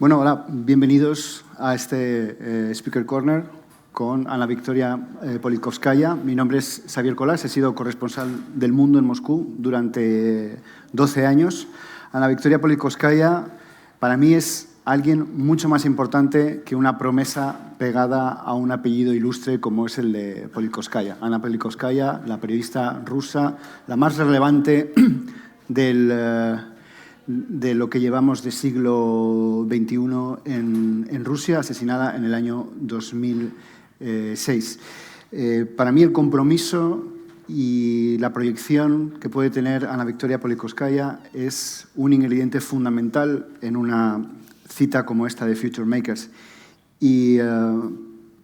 Bueno, hola, bienvenidos a este Speaker Corner con ANNA-VICTORIA Politkovskaya. Mi nombre es Xavier Colás, he sido corresponsal del Mundo en Moscú durante 12 años. ANNA-VICTORIA Politkovskaya para mí es alguien mucho más importante que una promesa pegada a un apellido ilustre como es el de Politkovskaya. Anna Politkovskaya, la periodista rusa, la más relevante de lo que llevamos de siglo XXI en Rusia, asesinada en el año 2006. Para mí el compromiso y la proyección que puede tener ANNA-VICTORIA Politkovskaya es un ingrediente fundamental en una cita como esta de Future Makers. Y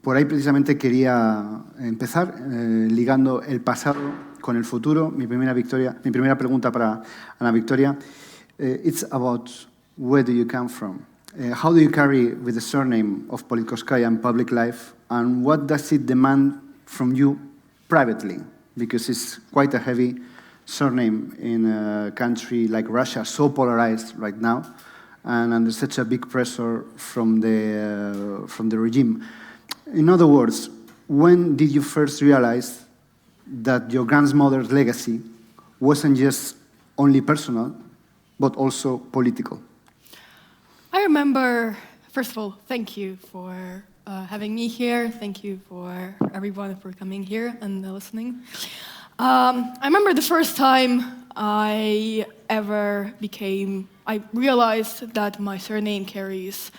por ahí precisamente quería empezar ligando el pasado con el futuro. Mi primera pregunta para ANNA-VICTORIA. It's about where do you come from? How do you carry with the surname of Politkovskaya in public life? And what does it demand from you privately? Because it's quite a heavy surname in a country like Russia, so polarized right now, and under such a big pressure from the regime. In other words, when did you first realize that your grandmother's legacy wasn't just only personal, but also political? I remember, first of all, thank you for having me here. Thank you for everyone for coming here and listening. I remember the first time I realized that my surname carries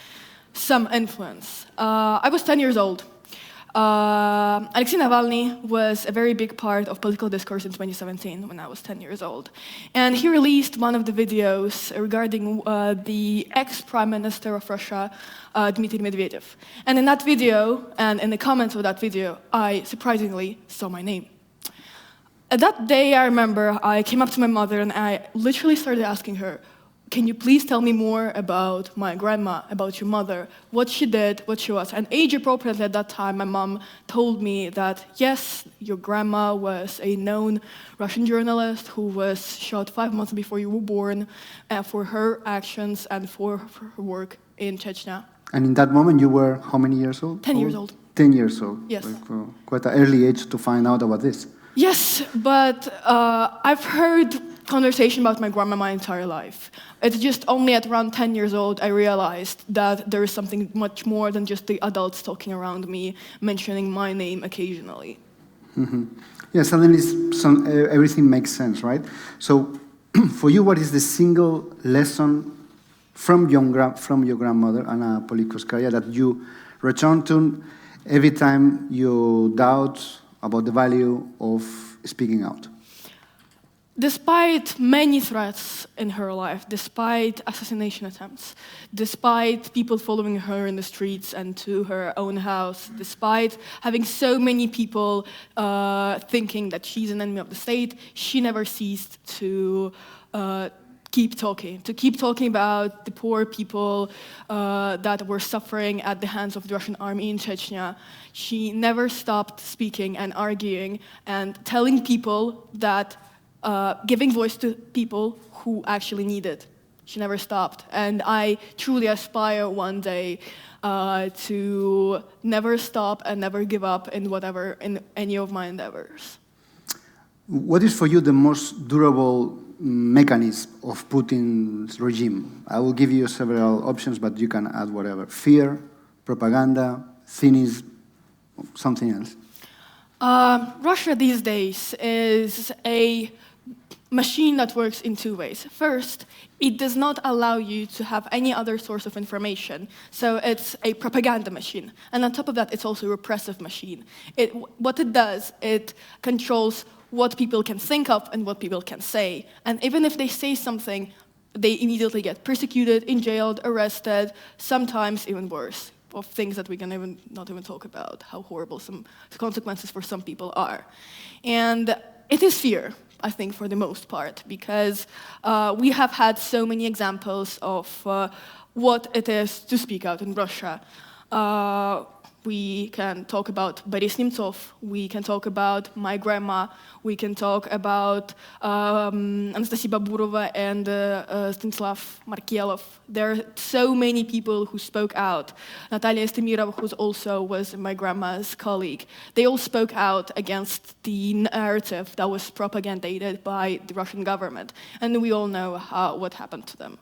some influence. I was 10 years old. Alexei Navalny was a very big part of political discourse in 2017 when I was 10 years old. And he released one of the videos regarding the ex-prime minister of Russia, Dmitry Medvedev. And in that video, and in the comments of that video, I surprisingly saw my name. That day, I remember, I came up to my mother and I literally started asking her, can you please tell me more about my grandma, about your mother, what she did, what she was? And age-appropriately at that time, my mom told me that, yes, your grandma was a known Russian journalist who was shot 5 months before you were born for her actions and for her work in Chechnya. And in that moment, you were how many years old? 10 years old. 10 years old. Yes. Like, quite an early age to find out about this. Yes, but I've heard conversation about my grandma my entire life. It's just only at around 10 years old I realized that there is something much more than just the adults talking around me, mentioning my name occasionally. Mm-hmm. Yeah, suddenly everything makes sense, right? So for you, what is the single lesson from your grandmother, Anna Politkovskaya, that you return to every time you doubt about the value of speaking out? Despite many threats in her life, despite assassination attempts, despite people following her in the streets and to her own house, despite having so many people thinking that she's an enemy of the state, she never ceased to keep talking about the poor people that were suffering at the hands of the Russian army in Chechnya. She never stopped speaking and arguing and telling people that giving voice to people who actually need it. She never stopped. And I truly aspire one day to never stop and never give up in any of my endeavors. What is for you the most durable mechanism of Putin's regime? I will give you several options, but you can add whatever. Fear, propaganda, cynicism, something else. Russia these days is a machine that works in two ways. First, it does not allow you to have any other source of information. So it's a propaganda machine. And on top of that, it's also a repressive machine. What it does, it controls what people can think of and what people can say. And even if they say something, they immediately get persecuted, jailed, arrested, sometimes even worse, of things that we can not even talk about, how horrible some consequences for some people are. And it is fear, I think, for the most part, because we have had so many examples of what it is to speak out in Russia. We can talk about Boris Nemtsov, we can talk about my grandma, we can talk about Anastasia Baburova and Stanislav Markelov. There are so many people who spoke out. Natalia Estemirova, who also was my grandma's colleague, they all spoke out against the narrative that was propagated by the Russian government. And we all know what happened to them.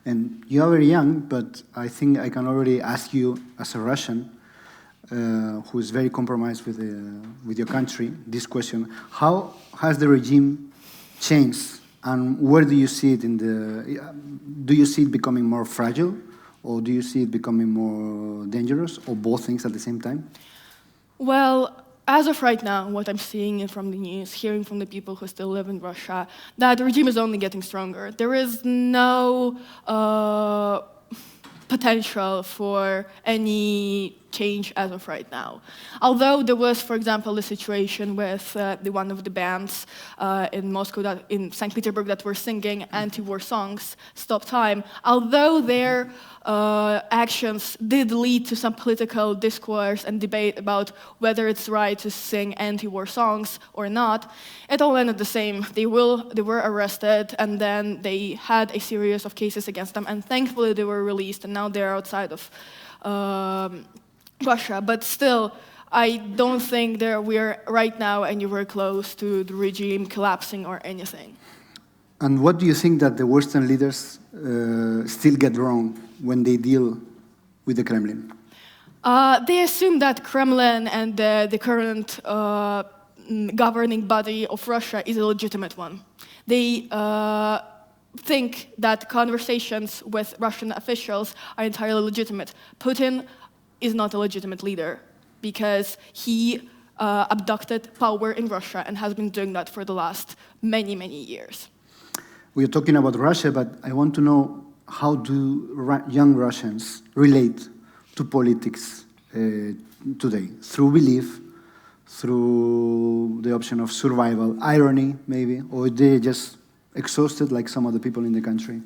And you are very young, but I think I can already ask you, as a Russian, who is very compromised with your country, this question: how has the regime changed, and where do you see it do you see it becoming more fragile, or do you see it becoming more dangerous, or both things at the same time? Well, as of right now, what I'm seeing from the news, hearing from the people who still live in Russia, that the regime is only getting stronger. There is no potential for any change as of right now. Although there was, for example, the situation with one of the bands in Moscow, in St. Petersburg, that were singing anti-war songs, Stop Time, although their actions did lead to some political discourse and debate about whether it's right to sing anti-war songs or not, it all ended the same. They were arrested, and then they had a series of cases against them, and thankfully they were released, and now they're outside of Russia. But still, I don't think we're right now anywhere close to the regime collapsing or anything. And what do you think that the Western leaders still get wrong when they deal with the Kremlin? They assume that Kremlin and the current governing body of Russia is a legitimate one. They think that conversations with Russian officials are entirely legitimate. Putin is not a legitimate leader because he abducted power in Russia and has been doing that for the last many, many years. We are talking about Russia, but I want to know, how do young Russians relate to politics today? Through belief, through the option of survival, irony maybe, or they're just exhausted like some of the people in the country?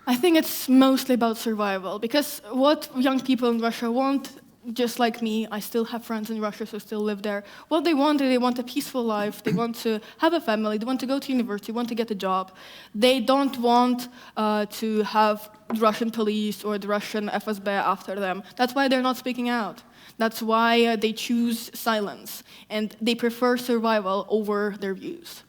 I think it's mostly about survival, because what young people in Russia want, just like me, I still have friends in Russia who still live there. What they want a peaceful life. They want to have a family. They want to go to university. Want to get a job. They don't want to have the Russian police or the Russian FSB after them. That's why they're not speaking out. That's why they choose silence, and they prefer survival over their views.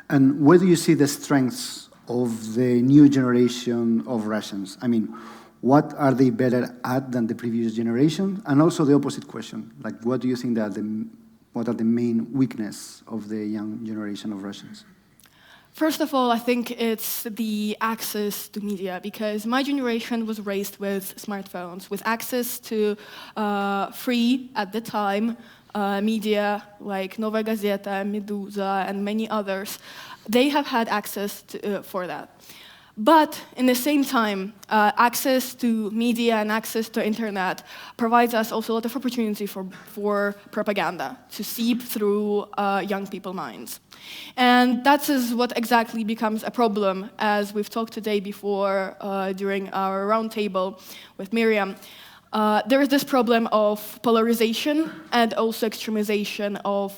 And where do you see the strengths of the new generation of Russians? I mean, what are they better at than the previous generation? And also the opposite question, like, what do you think that what are the main weaknesses of the young generation of Russians? First of all, I think it's the access to media, because my generation was raised with smartphones, with access to free, at the time, media like Novaya Gazeta, Meduza, and many others. They have had access for that. But in the same time, access to media and access to internet provides us also a lot of opportunity for propaganda to seep through young people's minds. And that is what exactly becomes a problem, as we've talked today before during our roundtable with Miriam. There is this problem of polarization and also extremization of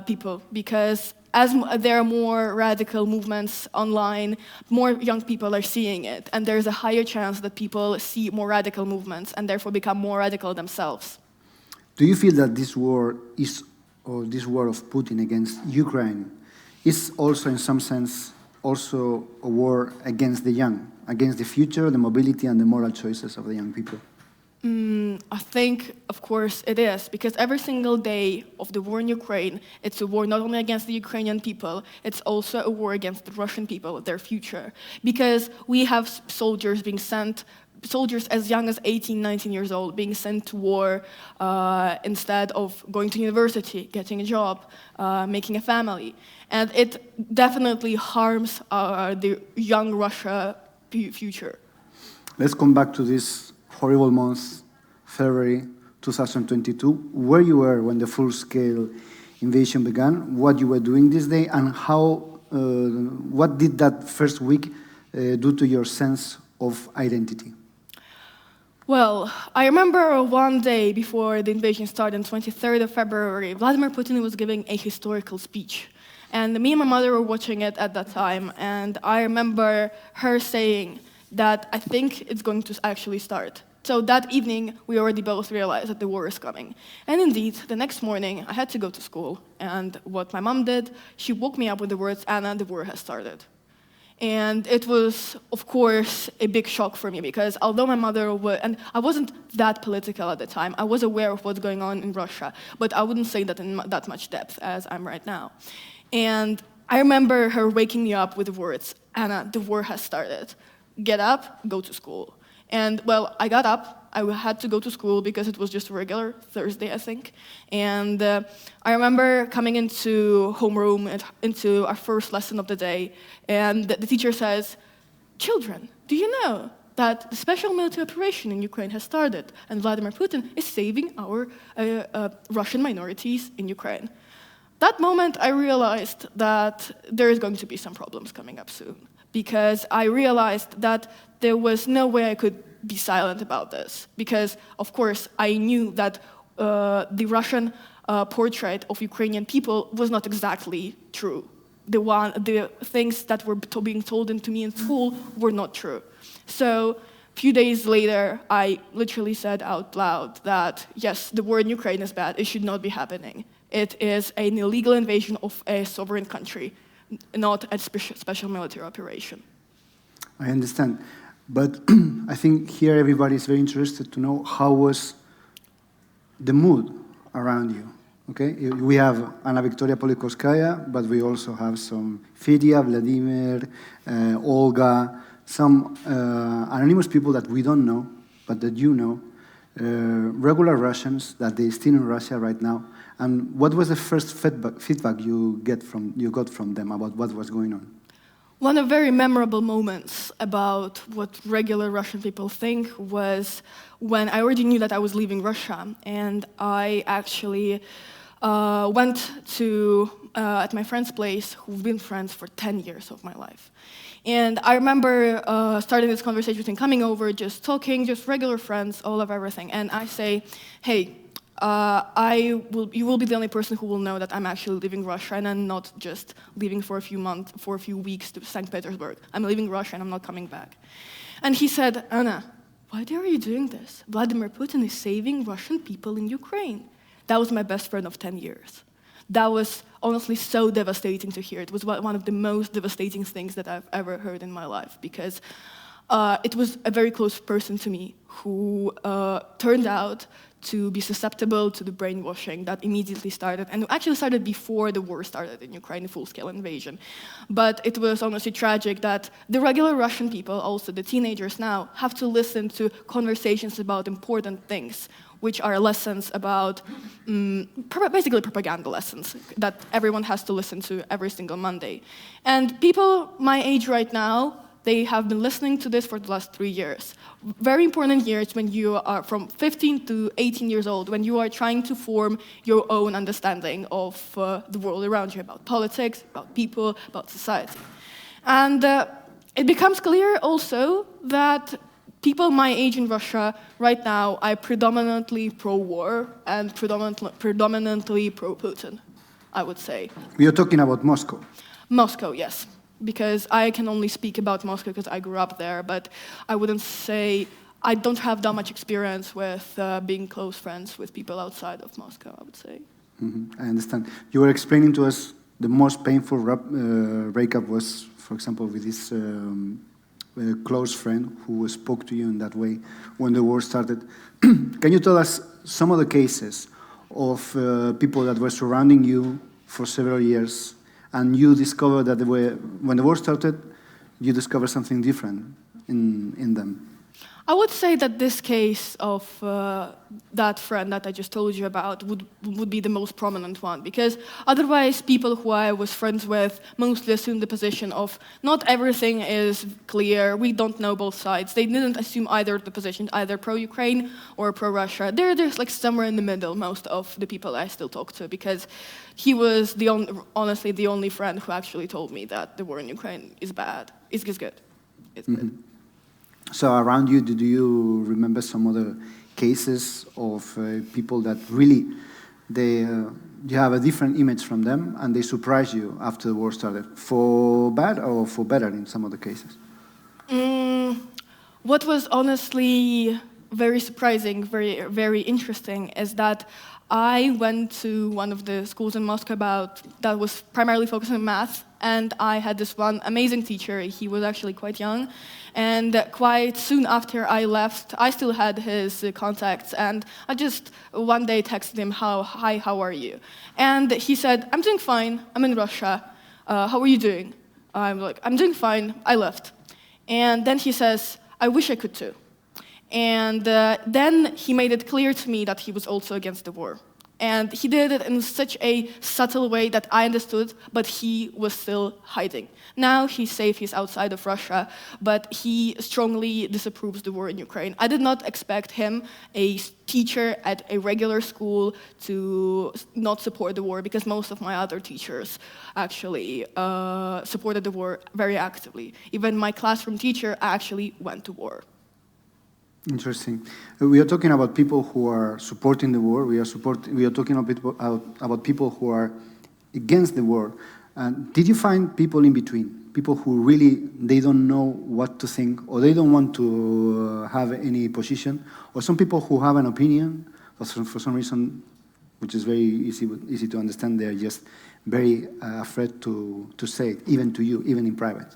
people, because as there are more radical movements online, more young people are seeing it, and there's a higher chance that people see more radical movements and therefore become more radical themselves. Do you feel that this war of Putin against Ukraine is also, in some sense, also a war against the young, against the future, the mobility and the moral choices of the young people? I think, of course, it is, because every single day of the war in Ukraine, it's a war not only against the Ukrainian people, it's also a war against the Russian people, their future. Because we have soldiers being sent, soldiers as young as 18, 19 years old, being sent to war instead of going to university, getting a job, making a family. And it definitely harms the young Russia future. Let's come back to this horrible month, February 2022, where you were when the full-scale invasion began, what you were doing this day, and what did that first week do to your sense of identity? Well, I remember one day before the invasion started, on 23rd of February, Vladimir Putin was giving a historical speech. And me and my mother were watching it at that time, and I remember her saying that I think it's going to actually start. So that evening, we already both realized that the war is coming. And indeed, the next morning, I had to go to school, and what my mom did, she woke me up with the words, "Anna, the war has started." And it was, of course, a big shock for me because although my mother was, and I wasn't that political at the time, I was aware of what's going on in Russia, but I wouldn't say that in that much depth as I'm right now. And I remember her waking me up with the words, "Anna, the war has started. Get up, go to school." And well, I got up. I had to go to school because it was just a regular Thursday, I think. And I remember coming into homeroom, into our first lesson of the day, and the teacher says, "Children, do you know that the special military operation in Ukraine has started, and Vladimir Putin is saving our Russian minorities in Ukraine?" That moment, I realized that there is going to be some problems coming up soon, because I realized that there was no way I could be silent about this, because, of course, I knew that the Russian portrait of Ukrainian people was not exactly true. The things that were being told to me in school were not true. So a few days later, I literally said out loud that, yes, the war in Ukraine is bad. It should not be happening. It is an illegal invasion of a sovereign country, not a special military operation. I understand. But I think here everybody is very interested to know how was the mood around you. Okay, we have ANNA-VICTORIA POLITKOVSKAYA, but we also have some Fedya, Vladimir, Olga, some anonymous people that we don't know, but that you know, regular Russians that they still in Russia right now. And what was the first feedback you got from them about what was going on? One of the very memorable moments about what regular Russian people think was when I already knew that I was leaving Russia, and I actually went to at my friend's place, who've been friends for 10 years of my life. And I remember starting this conversation with him, coming over, just talking, just regular friends, all of everything. And I say, "Hey, you will be the only person who will know that I'm actually leaving Russia, and I'm not just leaving for a few months, for a few weeks to St. Petersburg. I'm leaving Russia and I'm not coming back." And he said, "Anna, why are you doing this? Vladimir Putin is saving Russian people in Ukraine." That was my best friend of 10 years. That was honestly so devastating to hear. It was one of the most devastating things that I've ever heard in my life, because it was a very close person to me who turned out to be susceptible to the brainwashing that immediately started, and actually started before the war started in Ukraine, the full-scale invasion. But it was honestly tragic that the regular Russian people, also the teenagers now, have to listen to conversations about important things, which are lessons about, basically propaganda lessons that everyone has to listen to every single Monday. And people my age right now, they have been listening to this for the last 3 years. Very important years when you are from 15 to 18 years old, when you are trying to form your own understanding of the world around you, about politics, about people, about society. And it becomes clear also that people my age in Russia right now are predominantly pro-war and predominantly pro-Putin, I would say. You're talking about Moscow. Moscow, yes. Because I can only speak about Moscow because I grew up there, but I wouldn't say, I don't have that much experience with being close friends with people outside of Moscow, I would say. I understand. You were explaining to us the most painful breakup was, for example, with this close friend who spoke to you in that way when the war started. Can you tell us some of the cases of people that were surrounding you for several years, and you discovered that when the war started, you discovered something different in them? I would say that this case of that friend that I just told you about would be the most prominent one, because otherwise people who I was friends with mostly assumed the position of not everything is clear, we don't know both sides. They didn't assume either the position, either pro-Ukraine or pro-Russia. They're just like somewhere in the middle, most of the people I still talk to, because he was honestly the only friend who actually told me that the war in Ukraine is bad. It's good. It's good. So around you, do you remember some other cases of people that really, you have a different image from them and they surprise you after the war started, for bad or for better in some of the cases? What was honestly very surprising, very interesting, is that I went to one of the schools in Moscow that was primarily focused on math, and I had this one amazing teacher. He was actually quite young, and quite soon after I left, I still had his contacts, and I just one day texted him, "Hi, how are you?" And he said, "I'm doing fine. I'm in Russia. How are you doing?" I'm like, "I'm doing fine. I left." And then he says, "I wish I could too." And then he made it clear to me that he was also against the war. And he did it in such a subtle way that I understood, but he was still hiding. Now he's safe, he's outside of Russia, but he strongly disapproves the war in Ukraine. I did not expect him, a teacher at a regular school, to not support the war, because most of my other teachers actually supported the war very actively. Even my classroom teacher actually went to war. Interesting. We are talking about people who are supporting the war. We are talking about people who are against the war. Did you find people in between? People who really, they don't know what to think, or they don't want to have any position, or some people who have an opinion, but for some reason, which is very easy to understand, they're just very afraid to say it, even to you, even in private?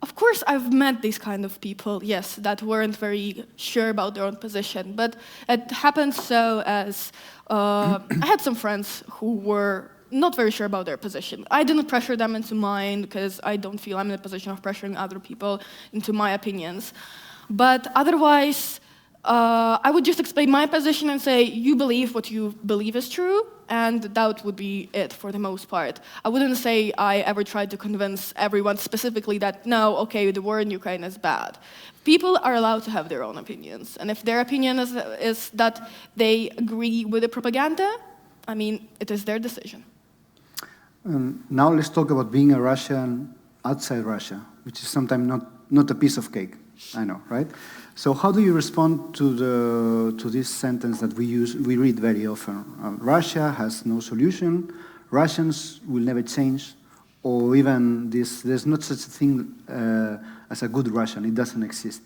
Of course, I've met these kind of people, yes, that weren't very sure about their own position. But it happened so as I had some friends who were not very sure about their position. I didn't pressure them into mine, because I don't feel I'm in a position of pressuring other people into my opinions. But otherwise, I would just explain my position and say, you believe what you believe is true, and that would be it for the most part. I wouldn't say I ever tried to convince everyone specifically that, no, okay, the war in Ukraine is bad. People are allowed to have their own opinions, and if their opinion is that they agree with the propaganda, I mean, it is their decision. Now let's talk about being a Russian outside Russia, which is sometimes not a piece of cake, I know, right? So how do you respond to this sentence that we read very often? Russia has no solution, Russians will never change, or even there's not such a thing as a good Russian, it doesn't exist.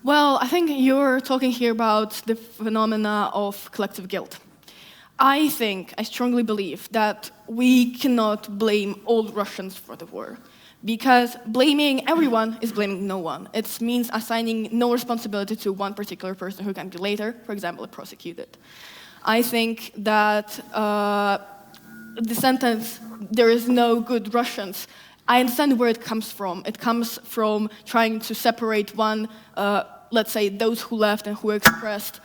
Well, I think you're talking here about the phenomena of collective guilt. I strongly believe that we cannot blame all Russians for the war, because blaming everyone is blaming no one. It means assigning no responsibility to one particular person who can be later, for example, prosecuted. I think that the sentence, there is no good Russians, I understand where it comes from. It comes from trying to separate one, let's say, those who left and who expressed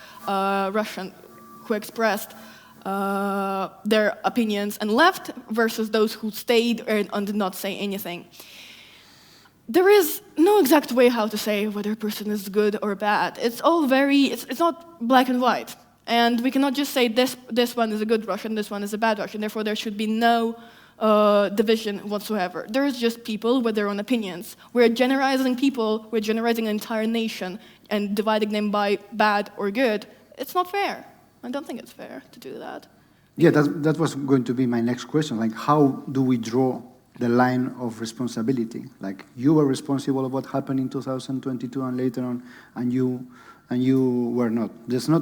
their opinions and left, versus those who stayed and did not say anything. There is no exact way how to say whether a person is good or bad. It's all it's not black and white. And we cannot just say this one is a good Russian, this one is a bad Russian. Therefore, there should be no division whatsoever. There is just people with their own opinions. We're generalizing people, we're generalizing an entire nation and dividing them by bad or good. It's not fair. I don't think it's fair to do that. Yeah, that was going to be my next question. Like, how do we draw the line of responsibility? Like, you were responsible of what happened in 2022 and later on, and you were not. There's no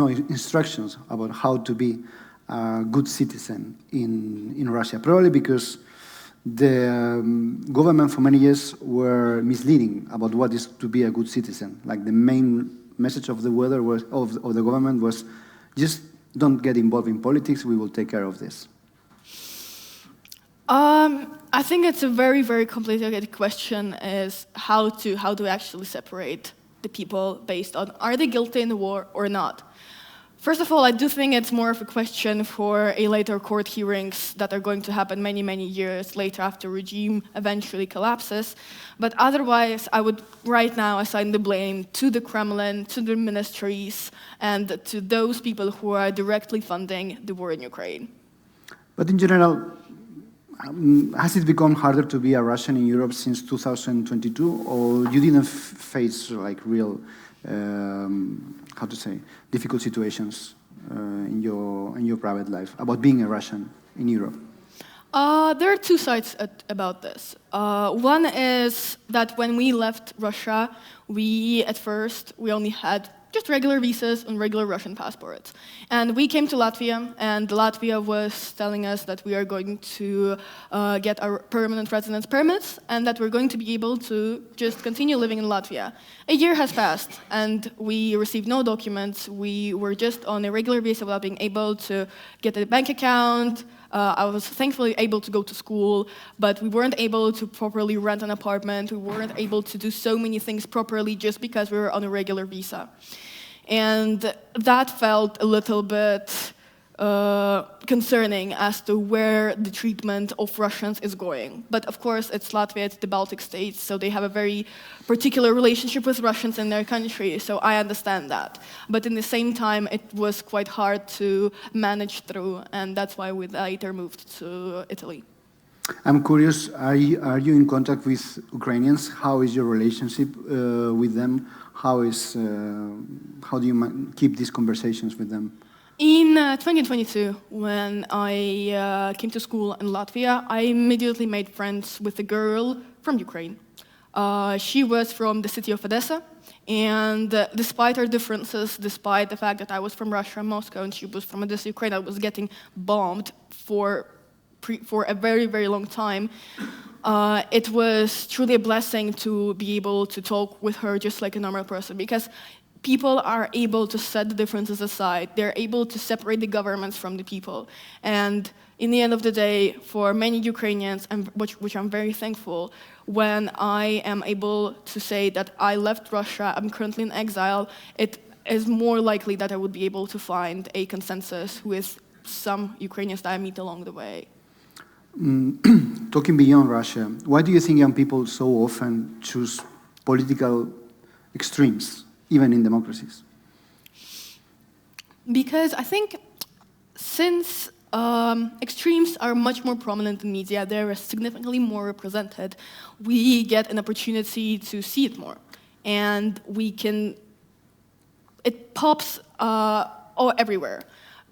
instructions about how to be a good citizen in Russia. Probably because the government for many years were misleading about what is to be a good citizen. Like, the main message of the government was, just don't get involved in politics, we will take care of this. I think it's a very, very complicated question, is how to actually separate the people based on, are they guilty in the war or not? First of all, I do think it's more of a question for a later court hearings that are going to happen many, many years later after regime eventually collapses. But otherwise, I would right now assign the blame to the Kremlin, to the ministries, and to those people who are directly funding the war in Ukraine. But in general, Has it become harder to be a Russian in Europe since 2022, or you didn't face like real, how to say, difficult situations in your private life about being a Russian in Europe? There are two sides about this. One is that when we left Russia, at first only had just regular visas and regular Russian passports. And we came to Latvia, and Latvia was telling us that we are going to get our permanent residence permits, and that we're going to be able to just continue living in Latvia. A year has passed, and we received no documents. We were just on a regular visa without being able to get a bank account. I was thankfully able to go to school, but we weren't able to properly rent an apartment. We weren't able to do so many things properly just because we were on a regular visa. And that felt a little bit concerning as to where the treatment of Russians is going. But of course, it's Latvia, it's the Baltic states, so they have a very particular relationship with Russians in their country, so I understand that. But in the same time, it was quite hard to manage through, and that's why we later moved to Italy. I'm curious, are you in contact with Ukrainians? How is your relationship with them? How do you keep these conversations with them? In 2022, when I came to school in Latvia, I immediately made friends with a girl from Ukraine. She was from the city of Odessa, and despite our differences, despite the fact that I was from Russia, Moscow, and she was from Odessa, Ukraine, I was getting bombed for a very, very long time. It was truly a blessing to be able to talk with her just like a normal person, because people are able to set the differences aside. They're able to separate the governments from the people. And in the end of the day, for many Ukrainians, which I'm very thankful, when I am able to say that I left Russia, I'm currently in exile, it is more likely that I would be able to find a consensus with some Ukrainians that I meet along the way. Talking beyond Russia, why do you think young people so often choose political extremes, even in democracies? Because I think since extremes are much more prominent in media, they're significantly more represented, we get an opportunity to see it more. And it pops everywhere.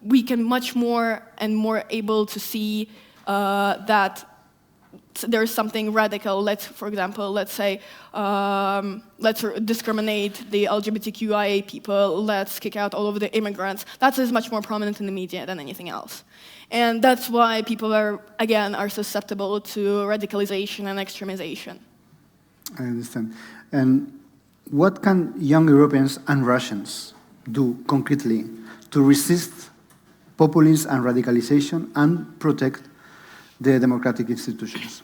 We can much more and more able to see that there's something radical. For example, let's say, let's discriminate the LGBTQIA people, let's kick out all of the immigrants. That is much more prominent in the media than anything else. And that's why people are susceptible to radicalization and extremization. I understand. And what can young Europeans and Russians do concretely to resist populism and radicalization and protect the democratic institutions?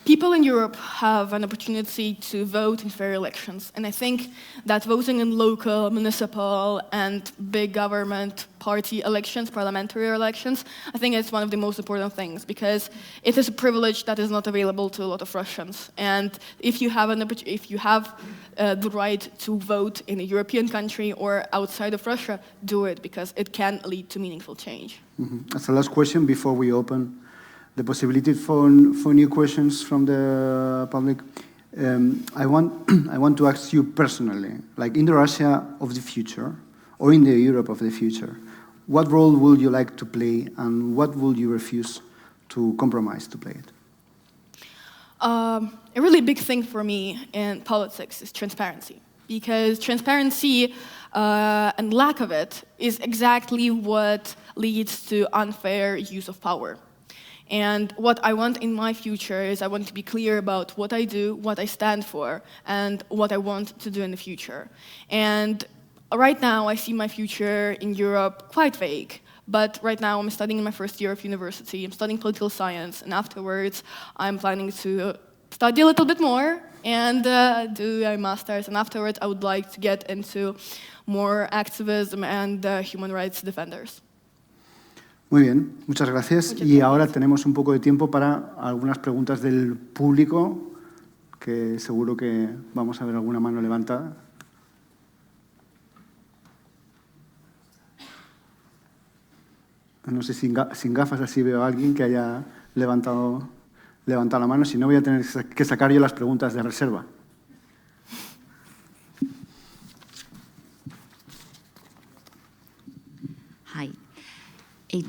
People in Europe have an opportunity to vote in fair elections, and I think that voting in local, municipal, and big government party elections, parliamentary elections, I think it's one of the most important things, because it is a privilege that is not available to a lot of Russians. And if you have the right to vote in a European country or outside of Russia, do it, because it can lead to meaningful change. Mm-hmm. As a last question before we open the possibility for new questions from the public, I want to ask you personally, like in the Russia of the future, or in the Europe of the future, what role would you like to play, and what would you refuse to compromise to play it? A really big thing for me in politics is transparency, because transparency and lack of it is exactly what leads to unfair use of power. And what I want in my future is I want to be clear about what I do, what I stand for, and what I want to do in the future. And right now, I see my future in Europe quite vague. But right now, I'm studying in my first year of university. I'm studying political science, and afterwards, I'm planning to study a little bit more and do a master's. And afterwards, I would like to get into more activism and human rights defenders. Muy bien, muchas gracias. Y ahora tenemos un poco de tiempo para algunas preguntas del público, que seguro que vamos a ver alguna mano levantada. No sé, sin gafas así veo a alguien que haya levantado la mano, si no voy a tener que sacar yo las preguntas de reserva. Hi.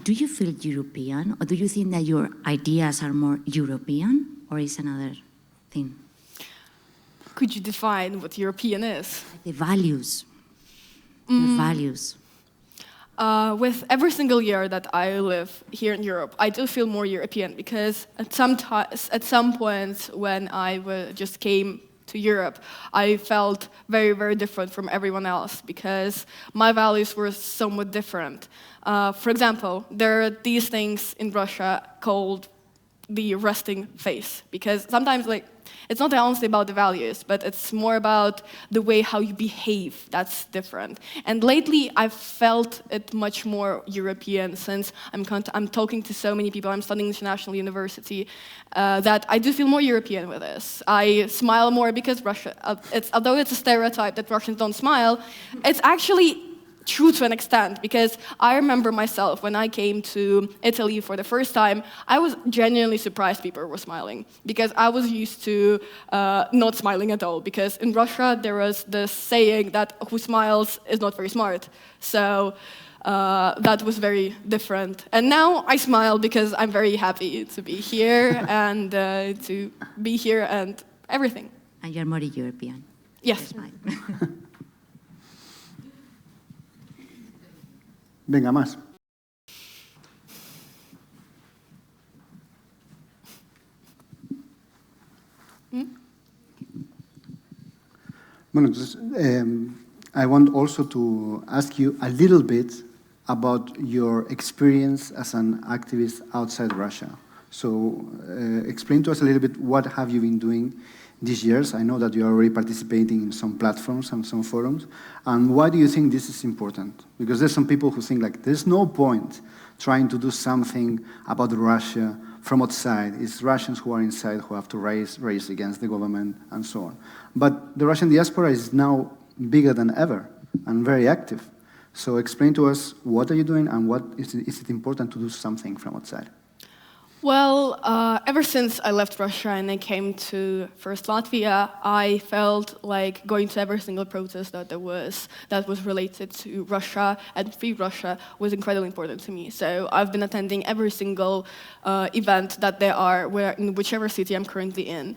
Do you feel European, or do you think that your ideas are more European, or is another thing? Could you define what European is? The values. Your values. With every single year that I live here in Europe, I do feel more European because at some points when I just came to Europe, I felt very, very different from everyone else because my values were somewhat different. For example, there are these things in Russia called the resting face, because sometimes it's not honestly about the values, but it's more about the way how you behave that's different. And lately, I've felt it much more European since I'm talking to so many people. I'm studying international university, that I do feel more European with this. I smile more because Russia. Although it's a stereotype that Russians don't smile, it's actually true to an extent, because I remember myself when I came to Italy for the first time, I was genuinely surprised people were smiling, because I was used to not smiling at all, because in Russia there was this saying that who smiles is not very smart. So that was very different. And now I smile because I'm very happy to be here and to be here and everything. And you're more European. Yes. Venga, más. Bueno, entonces, I want also to ask you a little bit about your experience as an activist outside Russia. So, explain to us a little bit what have you been doing these years. I know that you are already participating in some platforms and some forums. And why do you think this is important? Because there's some people who think there's no point trying to do something about Russia from outside. It's Russians who are inside who have to raise against the government and so on. But the Russian diaspora is now bigger than ever and very active. So explain to us, what are you doing and what is it important to do something from outside? Well, ever since I left Russia and I came to first Latvia, I felt like going to every single protest that was related to Russia and free Russia was incredibly important to me. So I've been attending every single event that there are, in whichever city I'm currently in,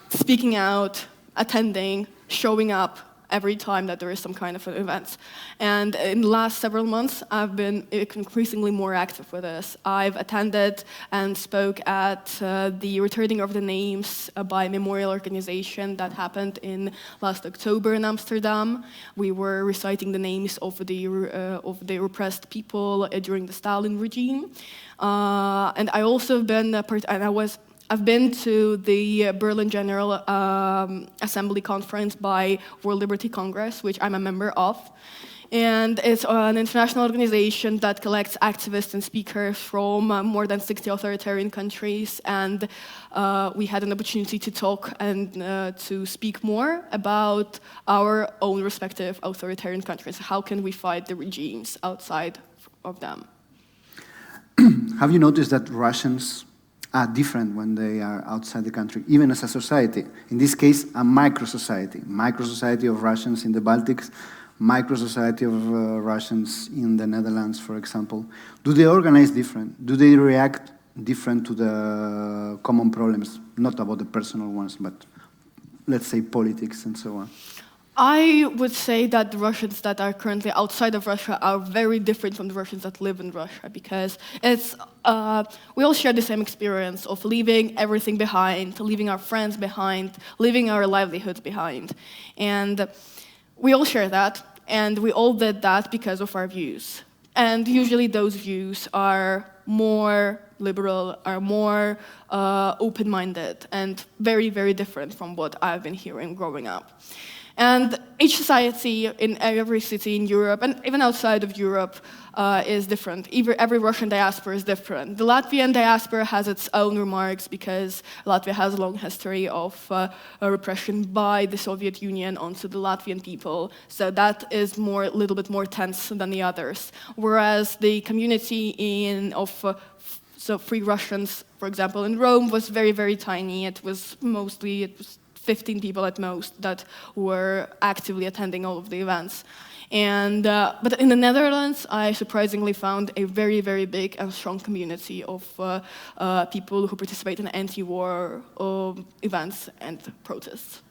speaking out, attending, showing up every time that there is some kind of an event. And in the last several months, I've been increasingly more active with this. I've attended and spoke at the Returning of the Names by Memorial Organization that happened in last October in Amsterdam. We were reciting the names of the repressed people during the Stalin regime. And I also been I've been to the Berlin General Assembly Conference by World Liberty Congress, which I'm a member of. And it's an international organization that collects activists and speakers from more than 60 authoritarian countries. And we had an opportunity to talk and to speak more about our own respective authoritarian countries. How can we fight the regimes outside of them? Have you noticed that Russians are different when they are outside the country, even as a society? In this case, a micro-society of Russians in the Baltics, micro-society of Russians in the Netherlands, for example. Do they organize different? Do they react different to the common problems? Not about the personal ones, but let's say politics and so on. I would say that the Russians that are currently outside of Russia are very different from the Russians that live in Russia, because we all share the same experience of leaving everything behind, leaving our friends behind, leaving our livelihoods behind. And we all share that, and we all did that because of our views. And usually those views are more liberal, are more open-minded, and very, very different from what I've been hearing growing up. And each society in every city in Europe, and even outside of Europe, is different. Every Russian diaspora is different. The Latvian diaspora has its own remarks because Latvia has a long history of repression by the Soviet Union onto the Latvian people. So that is a little bit more tense than the others. Whereas the community so Free Russians, for example, in Rome was very, very tiny. It was 15 people at most that were actively attending all of the events. And, but in the Netherlands, I surprisingly found a very, very big and strong community of people who participate in anti-war events and protests.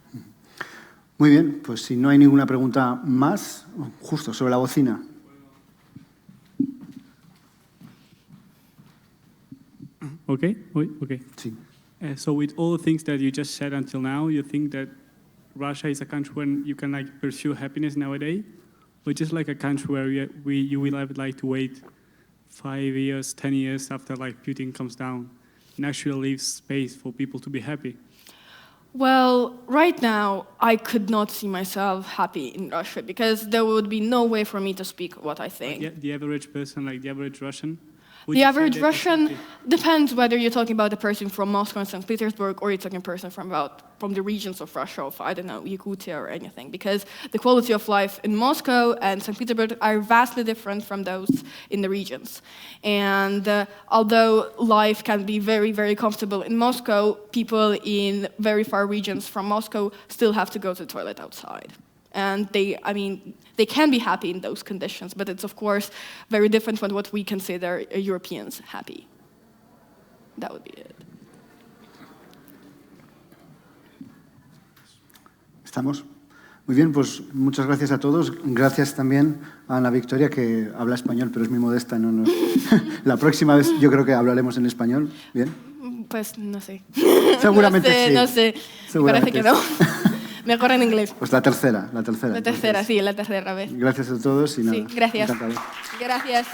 Muy bien, pues si no hay ninguna pregunta más, justo sobre la bocina. Okay. Sí. So with all the things that you just said until now, you think that Russia is a country where you can like pursue happiness nowadays, or just like a country where you will have like to wait 5 years, 10 years after like Putin comes down and actually leave space for people to be happy? Well, right now, I could not see myself happy in Russia because there would be no way for me to speak what I think. Yeah, the average person, like the average Russian? The average Russian depends whether you're talking about a person from Moscow and St. Petersburg or you're talking a person from the regions of Russia, of, I don't know, Yakutia or anything, because the quality of life in Moscow and St. Petersburg are vastly different from those in the regions. And although life can be very, very comfortable in Moscow, people in very far regions from Moscow still have to go to the toilet outside. And they can be happy in those conditions, but it's of course very different from what we consider Europeans happy. That would be it. ¿Estamos? Muy bien, pues muchas gracias a todos. Gracias también a Anna-Victoria, que habla español, pero es muy modesta. La próxima vez yo creo que hablaremos en español. ¿Bien? Pues no sé. Seguramente sí. No sé. Parece que no. Mejor en inglés. Pues la tercera. La tercera, sí, la tercera vez. Gracias a todos y nada. Sí, gracias. Encantado. Gracias.